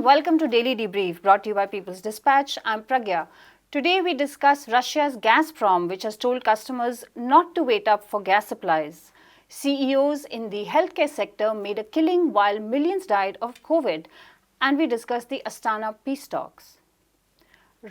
and welcome to Daily Debrief, brought to you by People's Dispatch. I'm Pragya. Today we discuss Russia's Gazprom, which has told customers not to wait up for gas supplies. CEOs in the healthcare sector made a killing while millions died of COVID. And we discuss the Astana peace talks.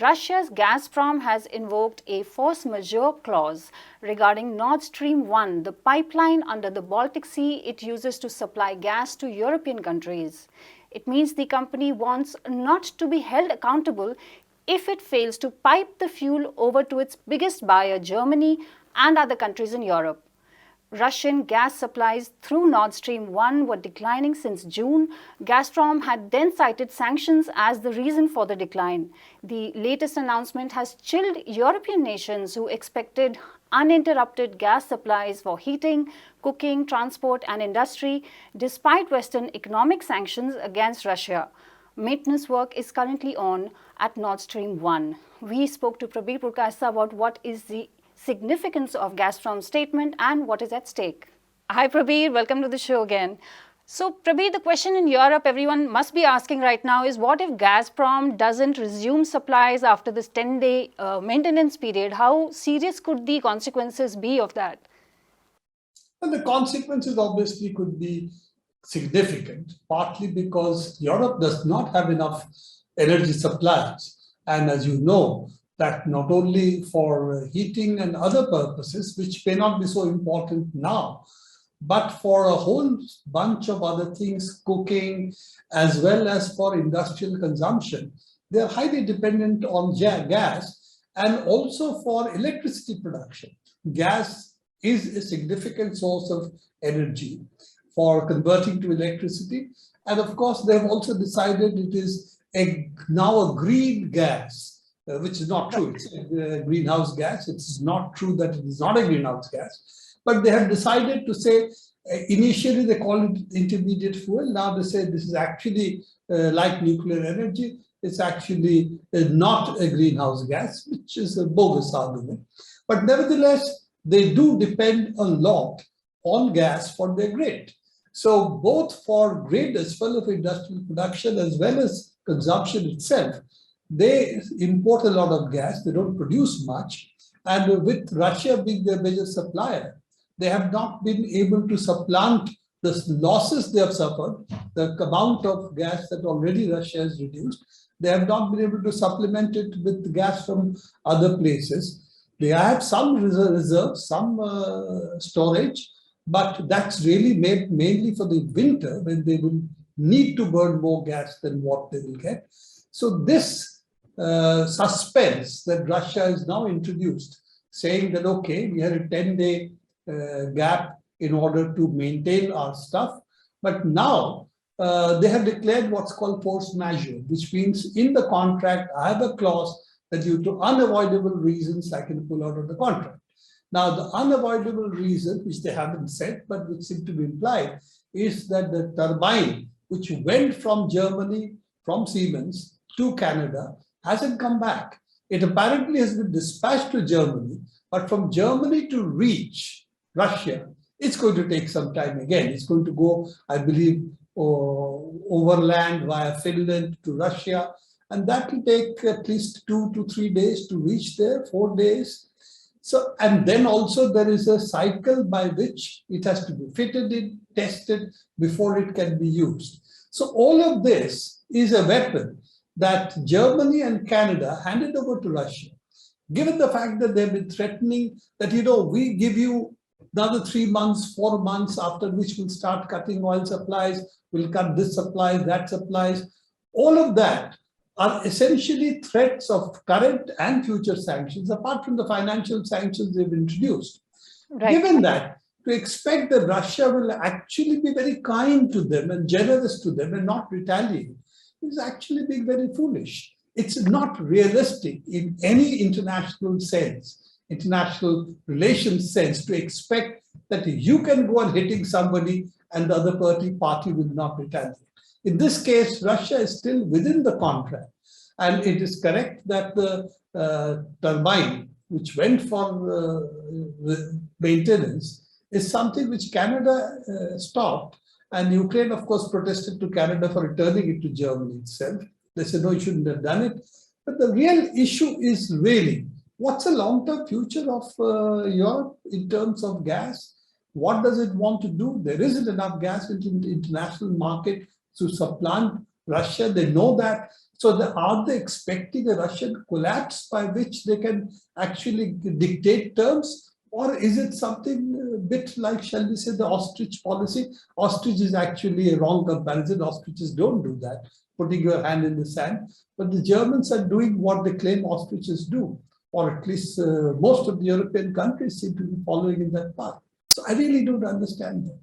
Russia's Gazprom has invoked a force majeure clause regarding Nord Stream 1, the pipeline under the Baltic Sea it uses to supply gas to European countries. It means the company wants not to be held accountable if it fails to pipe the fuel over to its biggest buyer, Germany, and other countries in Europe. Russian gas supplies through Nord Stream 1 were declining since June. Gazprom had then cited sanctions as the reason for the decline. The latest announcement has chilled European nations who expected uninterrupted gas supplies for heating, cooking, transport, and industry, despite Western economic sanctions against Russia. Maintenance work is currently on at Nord Stream 1. We spoke to Prabir Purkasa about what is the significance of Gazprom's statement and what is at stake. Hi Prabir, welcome to the show again. So Prabir, the question in Europe everyone must be asking right now is, what if Gazprom doesn't resume supplies after this 10-day maintenance period? How serious could the consequences be of that? Well, the consequences obviously could be significant, partly because Europe does not have enough energy supplies. And as you know, that not only for heating and other purposes, which may not be so important now, but for a whole bunch of other things, cooking, as well as for industrial consumption, they are highly dependent on gas, and also for electricity production. Gas is a significant source of energy for converting to electricity. And of course, they have also decided it is now a green gas, which is not true. It's a greenhouse gas. It's not true that it is not a greenhouse gas. But they have decided to say, initially they called it intermediate fuel. Now they say this is actually like nuclear energy. It's actually not a greenhouse gas, which is a bogus argument. But nevertheless, they do depend a lot on gas for their grid. So both for grid as well as industrial production as well as consumption itself, they import a lot of gas, they don't produce much, and with Russia being their major supplier, they have not been able to supplant the losses they have suffered, the amount of gas that already Russia has reduced. They have not been able to supplement it with gas from other places. They have some reserves, some storage, but that's really made mainly for the winter when they will need to burn more gas than what they will get. So this suspense that Russia has now introduced, saying that, okay, we had a 10-day gap in order to maintain our stuff, but now they have declared what's called force majeure, which means in the contract, I have a clause that due to unavoidable reasons, I can pull out of the contract. Now, the unavoidable reason, which they haven't said, but which seemed to be implied, is that the turbine, which went from Germany, from Siemens to Canada, hasn't come back. It apparently has been dispatched to Germany, but from Germany to reach Russia, it's going to take some time again. It's going to go, I believe, overland via Finland to Russia, and that will take at least 2 to 3 days to reach there, 4 days. So, and then also there is a cycle by which it has to be fitted in, tested before it can be used. So all of this is a weapon that Germany and Canada handed over to Russia, given the fact that they've been threatening that, we give you another 3 months, 4 months, after which we'll start cutting oil supplies, we'll cut this supply, that supplies. All of that are essentially threats of current and future sanctions, apart from the financial sanctions they've introduced. Right. Given that, to expect that Russia will actually be very kind to them and generous to them and not retaliate is actually being very foolish. It's not realistic in any international sense, international relations sense, to expect that you can go on hitting somebody and the other party will not retaliate. In this case, Russia is still within the contract. And it is correct that the turbine, which went for maintenance, is something which Canada stopped. And Ukraine, of course, protested to Canada for returning it to Germany itself. They said, no, you shouldn't have done it. But the real issue is really, what's the long-term future of Europe in terms of gas? What does it want to do? There isn't enough gas in the international market to supplant Russia. They know that. So are they expecting a Russian collapse by which they can actually dictate terms? Or is it something a bit like, shall we say, the ostrich policy? Ostrich is actually a wrong comparison. Ostriches don't do that, putting your hand in the sand. But the Germans are doing what they claim ostriches do, or at least most of the European countries seem to be following in that path. So I really don't understand that.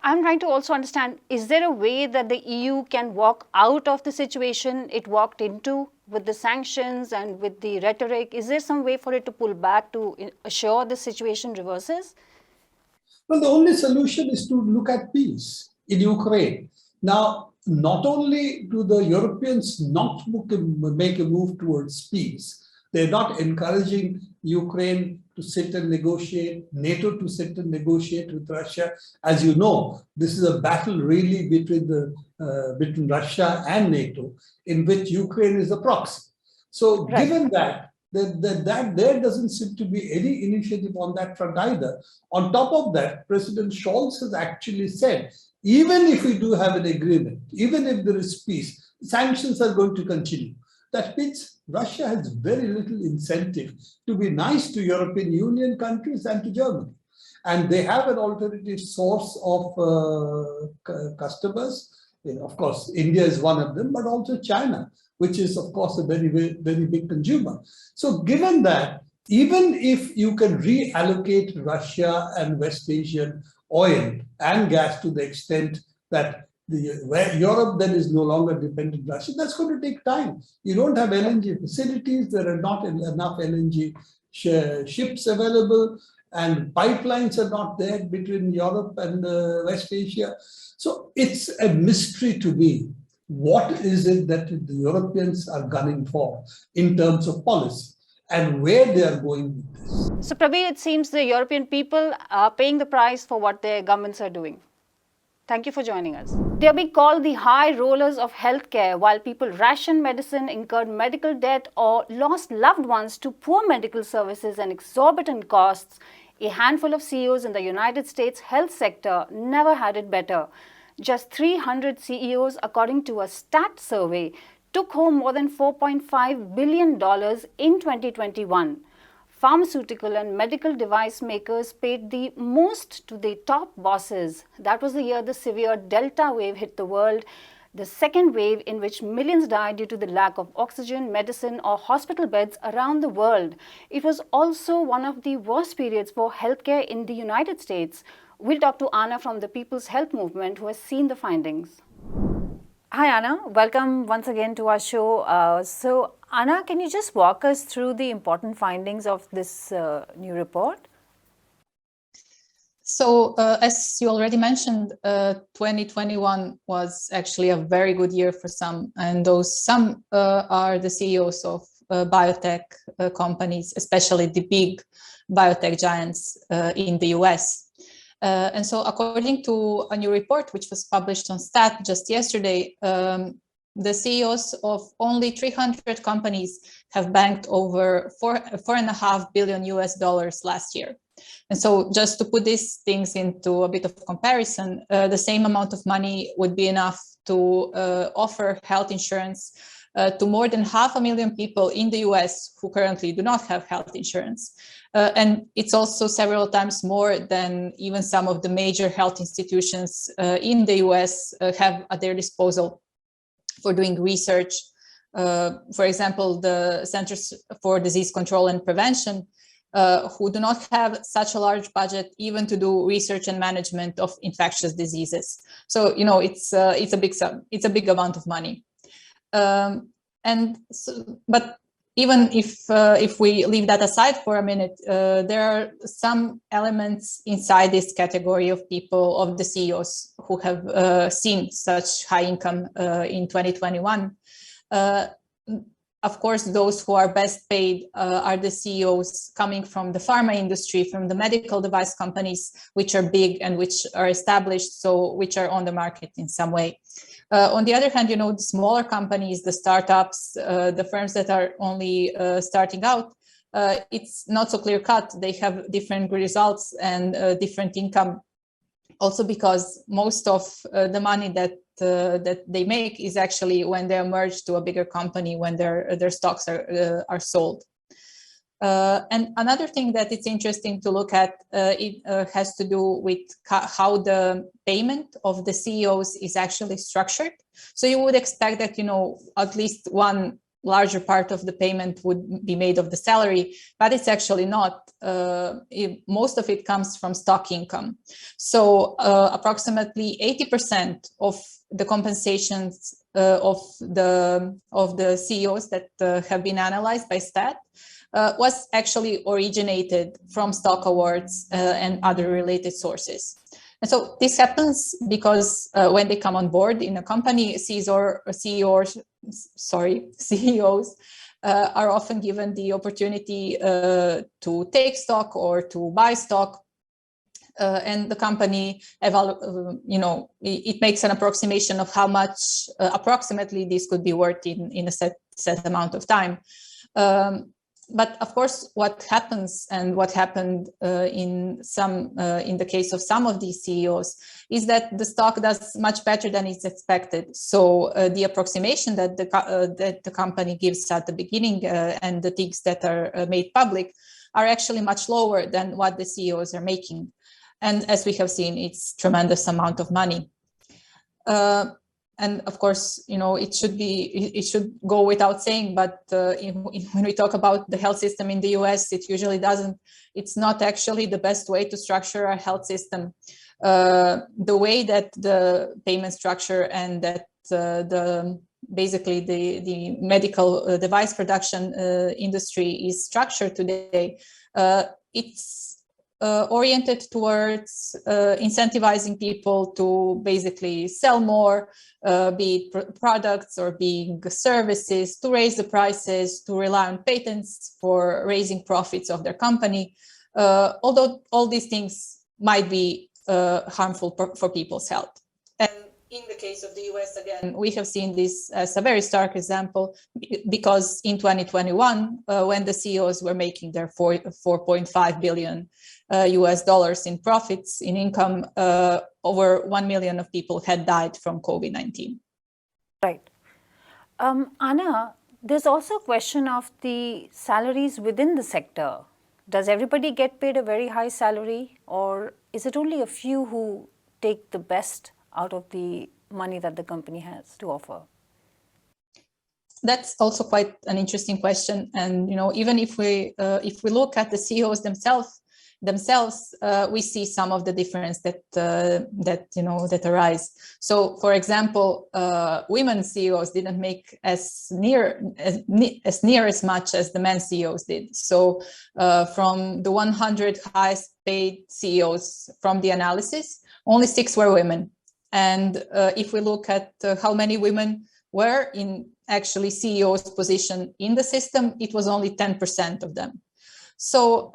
I'm trying to also understand, is there a way that the EU can walk out of the situation it walked into with the sanctions and with the rhetoric? Is there some way for it to pull back to assure the situation reverses? Well, the only solution is to look at peace in Ukraine. Now, not only do the Europeans not make a move towards peace, they're not encouraging Ukraine to sit and negotiate, NATO to sit and negotiate with Russia. As you know, this is a battle really between Russia and NATO, in which Ukraine is a proxy. So Right. given that there doesn't seem to be any initiative on that front either. On top of that, President Scholz has actually said, even if we do have an agreement, even if there is peace, sanctions are going to continue. That means Russia has very little incentive to be nice to European Union countries and to Germany. And they have an alternative source of customers. Of course, India is one of them, but also China, which is, of course, a very, very, very big consumer. So given that, even if you can reallocate Russia and West Asian oil and gas to the extent that where Europe then is no longer dependent on Russia, that's going to take time. You don't have LNG facilities, there are not enough LNG ships available, and pipelines are not there between Europe and West Asia. So it's a mystery to me. What is it that the Europeans are gunning for in terms of policy and where they are going with this? So, Prabir, it seems the European people are paying the price for what their governments are doing. Thank you for joining us. They are being called the high rollers of healthcare while people ration medicine, incurred medical debt, or lost loved ones to poor medical services and exorbitant costs. A handful of CEOs in the United States health sector never had it better. Just 300 CEOs, according to a stat survey, took home more than $4.5 billion in 2021. Pharmaceutical and medical device makers paid the most to the top bosses. That was the year the severe Delta wave hit the world, the second wave in which millions died due to the lack of oxygen, medicine, or hospital beds around the world. It was also one of the worst periods for healthcare in the United States. We'll talk to Anna from the People's Health Movement, who has seen the findings. Hi, Anna. Welcome once again to our show. So, Anna, can you just walk us through the important findings of this new report? So, as you already mentioned, 2021 was actually a very good year for some, and those some are the CEOs of biotech companies, especially the big biotech giants in the US. And so, according to a new report which was published on Stat just yesterday, the CEOs of only 300 companies have banked over $4.5 billion last year. And so, just to put these things into a bit of comparison, the same amount of money would be enough to offer health insurance to more than 500,000 people in the US who currently do not have health insurance. And it's also several times more than even some of the major health institutions in the US have at their disposal for doing research. For example, the Centers for Disease Control and Prevention, who do not have such a large budget even to do research and management of infectious diseases. So, you know, it's a big sum, it's a big amount of money. But even if we leave that aside for a minute, there are some elements inside this category of people, of the CEOs who have seen such high income in 2021. of course, those who are best paid are the CEOs coming from the pharma industry, from the medical device companies, which are big and which are established, so which are on the market in some way. On the other hand, the smaller companies, the startups, the firms that are only starting out, it's not so clear cut. They have different results and different income. Also, because most of the money that they make is actually when they're merged to a bigger company, when their stocks are sold. And another thing that it's interesting to look at, it has to do with how the payment of the CEOs is actually structured. So you would expect that, at least one larger part of the payment would be made of the salary, but it's actually not. Most of it comes from stock income. So approximately 80% of the compensations of the CEOs that have been analyzed by STAT was actually originated from stock awards and other related sources. And so this happens because when they come on board in a company, CEOs are often given the opportunity to take stock or to buy stock. And the company, it makes an approximation of how much approximately this could be worth in a set amount of time. But of course, what happens and what happened in the case of some of these CEOs is that the stock does much better than it's expected. So the approximation that the company gives at the beginning and the things that are made public are actually much lower than what the CEOs are making. And as we have seen, it's tremendous amount of money. And of course, it should go without saying, but when we talk about the health system in the US, it's not actually the best way to structure our health system. The way that the payment structure and that basically the medical device production industry is structured today, it's oriented towards incentivizing people to basically sell more, be it products or being services, to raise the prices, to rely on patents for raising profits of their company. Although all these things might be harmful for people's health. And in the case of the US, again, we have seen this as a very stark example, because in 2021, when the CEOs were making their $4.5 billion US dollars in profits, in income, over 1 million of people had died from COVID-19. Right. Anna, there's also a question of the salaries within the sector. Does everybody get paid a very high salary, or is it only a few who take the best out of the money that the company has to offer? That's also quite an interesting question. And even if we look at the CEOs themselves, we see some of the difference that arise. So, for example, women CEOs didn't make as near as much as the men CEOs did. So, from the 100 highest paid CEOs from the analysis, only 6 were women. And if we look at how many women were in actually CEO's position in the system, it was only 10% of them. So,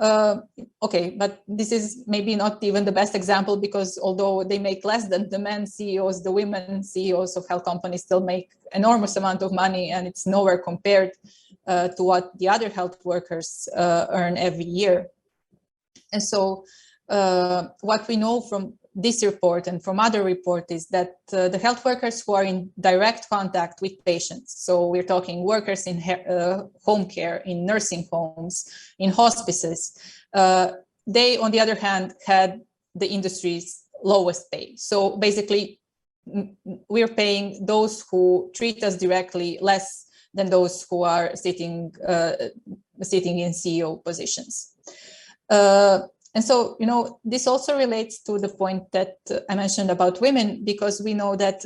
okay, but this is maybe not even the best example, because although they make less than the men CEOs, the women CEOs of health companies still make enormous amount of money, and it's nowhere compared to what the other health workers earn every year. And so what we know from this report and from other reports is that the health workers who are in direct contact with patients, so we're talking workers in home care, in nursing homes, in hospices, they, on the other hand, had the industry's lowest pay. So basically, we're paying those who treat us directly less than those who are sitting in CEO positions. And so, this also relates to the point that I mentioned about women, because we know that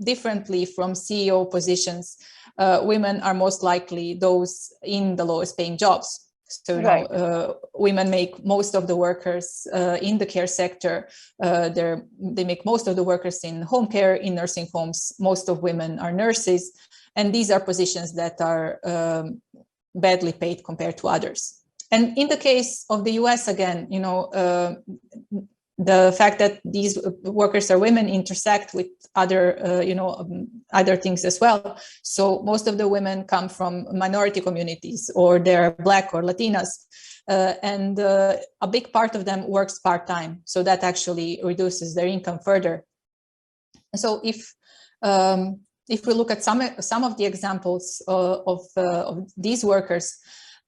differently from CEO positions, women are most likely those in the lowest paying jobs. So, women make most of the workers in the care sector. They make most of the workers in home care, in nursing homes. Most of women are nurses. And these are positions that are badly paid compared to others. And in the case of the US, again, the fact that these workers are women intersect with other, other things as well. So most of the women come from minority communities, or they're Black or Latinas, and a big part of them works part-time. So that actually reduces their income further. So if we look at some of the examples of these workers,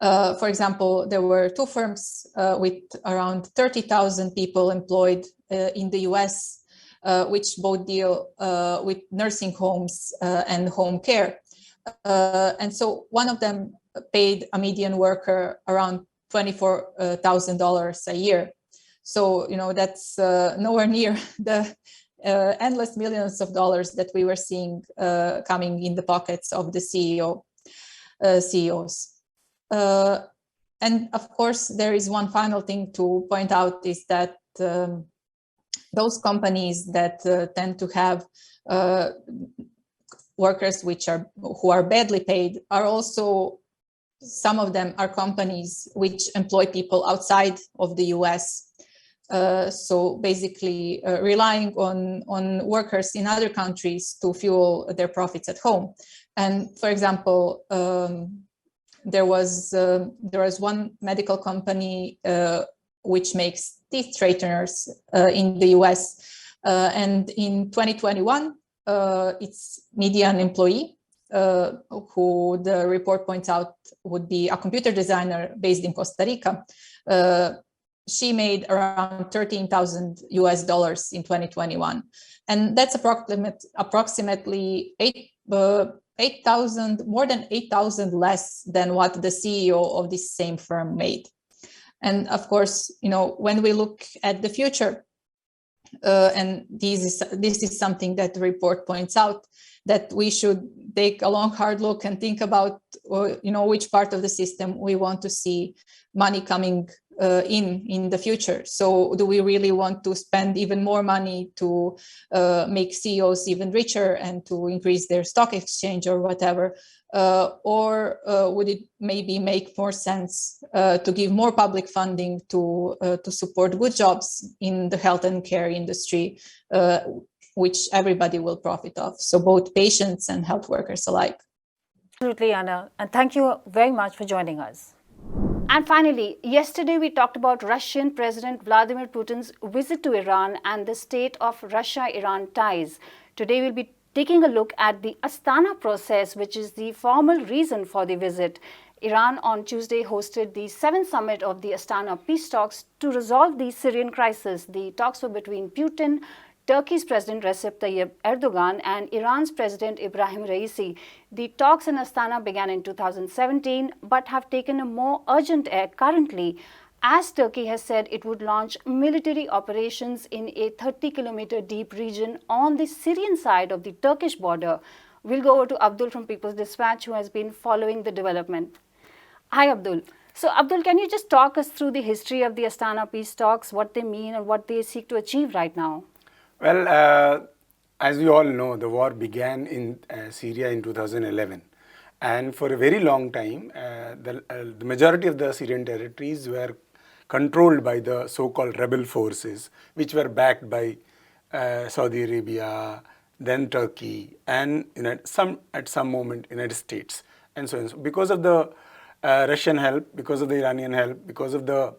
for example, there were two firms with around 30,000 people employed in the US, which both deal with nursing homes and home care. And so one of them paid a median worker around $24,000 a year. So, that's nowhere near the endless millions of dollars that we were seeing coming in the pockets of the CEOs. And of course, there is one final thing to point out, is that those companies that tend to have workers who are badly paid are also, some of them are companies which employ people outside of the US. So basically relying on workers in other countries to fuel their profits at home. And for example, there was one medical company which makes teeth straighteners in the US, and in 2021, its median employee, who the report points out would be a computer designer based in Costa Rica, she made around $13,000 US in 2021, and that's approximately more than 8,000 less than what the CEO of this same firm made. And of course, when we look at the future, and this is something that the report points out, that we should take a long, hard look and think about, which part of the system we want to see money coming in the future. So do we really want to spend even more money to make CEOs even richer and to increase their stock exchange or whatever? Or would it maybe make more sense to give more public funding to support good jobs in the health and care industry, which everybody will profit of, so both patients and health workers alike? Absolutely, Anna, and thank you very much for joining us. And finally, yesterday we talked about Russian President Vladimir Putin's visit to Iran and the state of Russia-Iran ties. Today we'll be taking a look at the Astana process, which is the formal reason for the visit. Iran on Tuesday hosted the 7th summit of the Astana peace talks to resolve the Syrian crisis. The talks were between Putin, Turkey's President Recep Tayyip Erdogan, and Iran's President Ibrahim Raisi. The talks in Astana began in 2017 but have taken a more urgent air currently, as Turkey has said it would launch military operations in a 30-kilometer deep region on the Syrian side of the Turkish border. We'll go over to Abdul from People's Dispatch, who has been following the development. Hi, Abdul. So, Abdul, can you just talk us through the history of the Astana peace talks, what they mean and what they seek to achieve right now? Well, as we all know, the war began in Syria in 2011. And for a very long time, the majority of the Syrian territories were controlled by the so-called rebel forces, which were backed by Saudi Arabia, then Turkey, and at some moment United States, and so on. So because of the Russian help, because of the Iranian help, because of the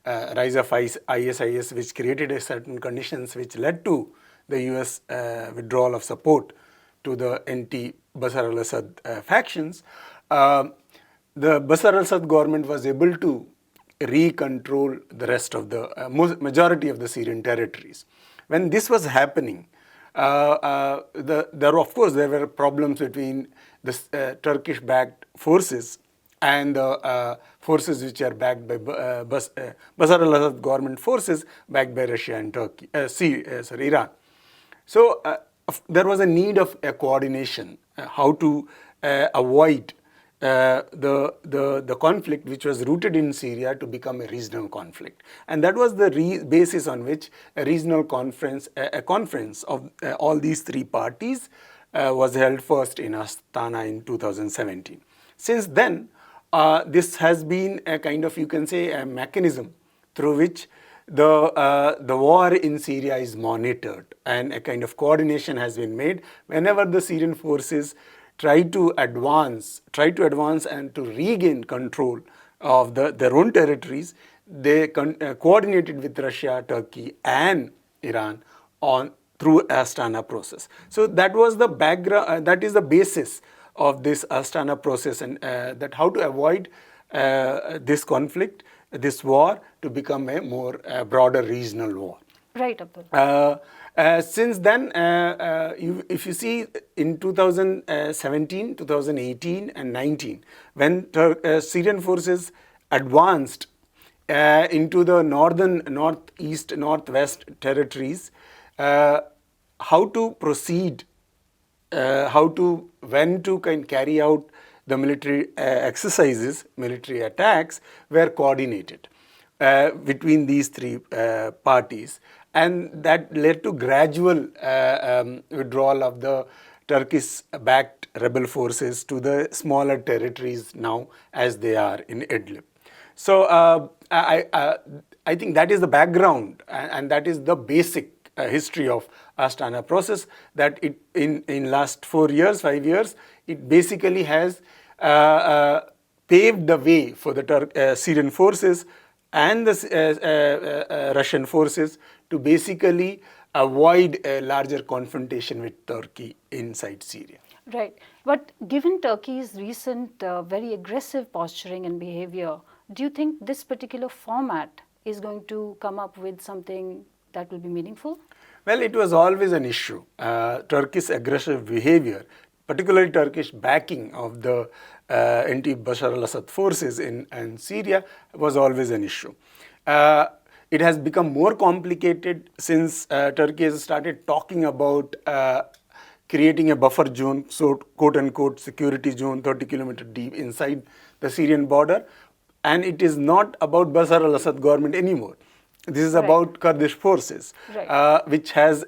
rise of ISIS, which created a certain conditions which led to the US withdrawal of support to the anti-Bashar al-Assad factions, the Bashar al-Assad government was able to re-control the rest of the majority of the Syrian territories. When this was happening, there were problems between the Turkish-backed forces and the forces which are backed by Bashar al-Assad government forces backed by Russia and Iran. So there was a need of a coordination, how to avoid the conflict which was rooted in Syria to become a regional conflict. And that was the basis on which a regional conference, a conference of all these three parties was held first in Astana in 2017. Since then, this has been a kind of, you can say, a mechanism through which the war in Syria is monitored, and a kind of coordination has been made. Whenever the Syrian forces try to advance and to regain control of their own territories, they coordinated with Russia, Turkey, and Iran through Astana process. So that was the background. That is the basis of this Astana process, and that how to avoid this conflict, this war, to become a more broader regional war. Right, Abdul. Since then, if you see in 2017, 2018 and 19, when Syrian forces advanced into the northern, northeast, northwest territories, how to proceed, when to carry out the military exercises, military attacks were coordinated between these three parties, and that led to gradual withdrawal of the Turkish-backed rebel forces to the smaller territories now as they are in Idlib. So I think that is the background, and that is the basic history of Astana process, that it in last 4 years, 5 years, it basically has paved the way for the Syrian forces and the Russian forces to basically avoid a larger confrontation with Turkey inside Syria. Right. But given Turkey's recent very aggressive posturing and behavior, do you think this particular format is going to come up with something that will be meaningful? Well, it was always an issue. Turkey's aggressive behavior, particularly Turkish backing of the anti-Bashar al-Assad forces in Syria, was always an issue. It has become more complicated since Turkey has started talking about creating a buffer zone, so quote-unquote security zone 30 kilometers deep inside the Syrian border. And it is not about Bashar al-Assad government anymore. This is about Kurdish forces, which has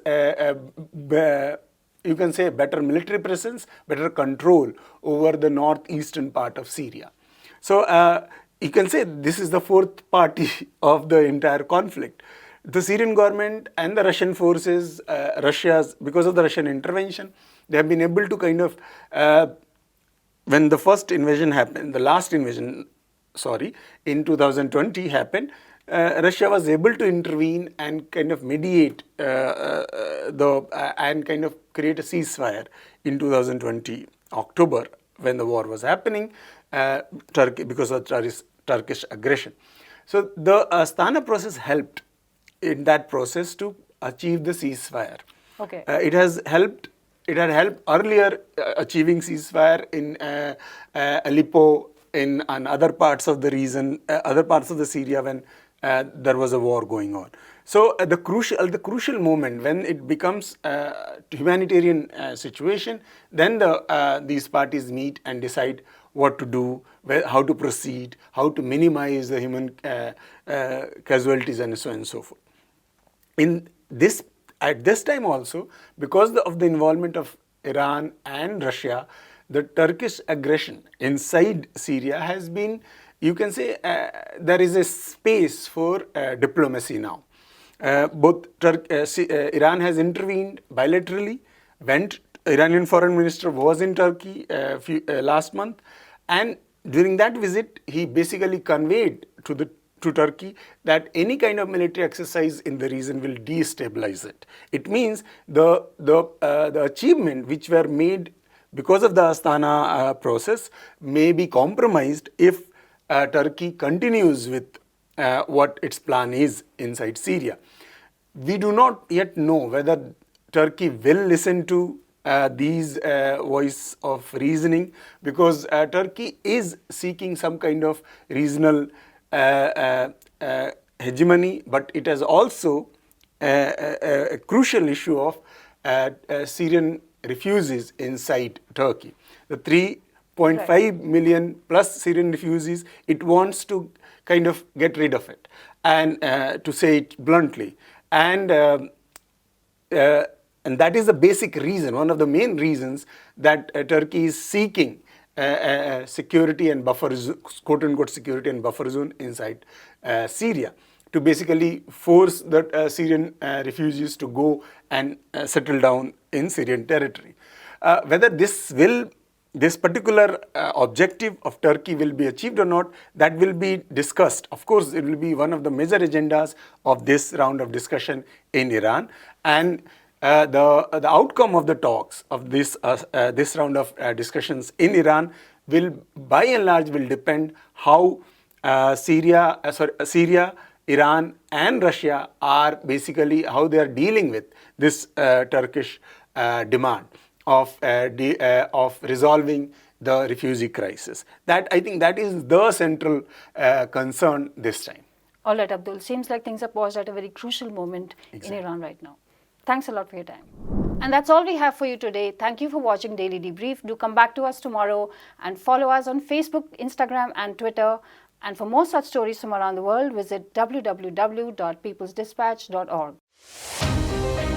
you can say, better military presence, better control over the northeastern part of Syria. So you can say this is the fourth party of the entire conflict. The Syrian government and the Russian forces, because of the Russian intervention, they have been able to kind of, when the first invasion happened, the last invasion, in 2020 happened, Russia was able to intervene and kind of mediate and kind of create a ceasefire in 2020 October, when the war was happening, Turkey, because of Turkish aggression. So the Astana process helped in that process to achieve the ceasefire. Okay. It had helped earlier achieving ceasefire in Aleppo, in other parts of the region, other parts of the Syria when there was a war going on. So the crucial moment when it becomes a humanitarian situation, then these parties meet and decide what to do, how to proceed, how to minimize the human casualties, and so on and so forth. At this time also, because of the involvement of Iran and Russia, the Turkish aggression inside Syria has been, you can say, there is a space for diplomacy now. Iran has intervened bilaterally. Iranian foreign minister was in Turkey last month, and during that visit, he basically conveyed to Turkey that any kind of military exercise in the region will destabilize it. It means the achievement which were made because of the Astana process may be compromised if Turkey continues with what its plan is inside Syria. We do not yet know whether Turkey will listen to these voice of reasoning, because Turkey is seeking some kind of regional hegemony, but it has also a crucial issue of Syrian refugees inside Turkey. The three 0.5 million plus Syrian refugees, it wants to kind of get rid of it, and to say it bluntly. And that is the basic reason, one of the main reasons that Turkey is seeking security and buffer, quote unquote, security and buffer zone inside Syria, to basically force the Syrian refugees to go and settle down in Syrian territory. Whether this particular objective of Turkey will be achieved or not, that will be discussed. Of course, it will be one of the major agendas of this round of discussion in Iran. And the outcome of the talks of this round of discussions in Iran will, by and large, will depend how Syria, Iran, and Russia are basically how they are dealing with this Turkish demand of resolving the refugee crisis. That, I think, that is the central concern this time. All right, Abdul. Seems like things are paused at a very crucial moment in Iran right now. Thanks a lot for your time. And that's all we have for you today. Thank you for watching Daily Debrief. Do come back to us tomorrow and follow us on Facebook, Instagram, and Twitter. And for more such stories from around the world, visit www.peoplesdispatch.org.